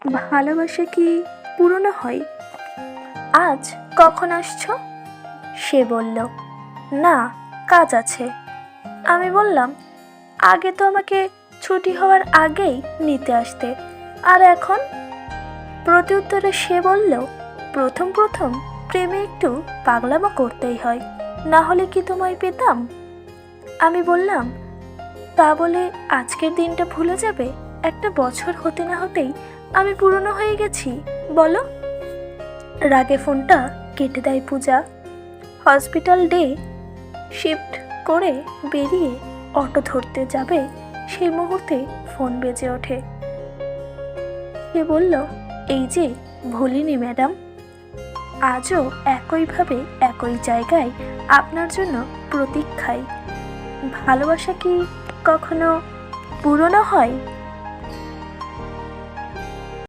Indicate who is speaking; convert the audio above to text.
Speaker 1: ভালোবাসা কি পুরনো হয়? আজ কখন আসছো? সে বলল, না, কাজ আছে। আমি বললাম, আগে তো আমাকে ছুটি হওয়ার আগেই নিতে আসতে, আর এখন? প্রত্যুত্তরে সে বলল, প্রথম প্রথম প্রেমে একটু পাগলামো করতেই হয়, না হলে কি তোমায় পেতাম? আমি বললাম, তা বলে আজকের দিনটা ভুলে যাবে? একটা বছর হতে না হতেই আমি পুরনো হয়ে গেছি, বলো? রাগে ফোনটা কেটে দেয় পূজা। হসপিটাল ডে শিফট করে বেরিয়ে অটো ধরতে যাবে সেই মুহূর্তে ফোন বেজে ওঠে। সে বলল, এই যে, ভুলিনি ম্যাডাম, আজও একইভাবে একই জায়গায় আপনার জন্য প্রতীক্ষায়। ভালোবাসা কি কখনো পুরনো হয়?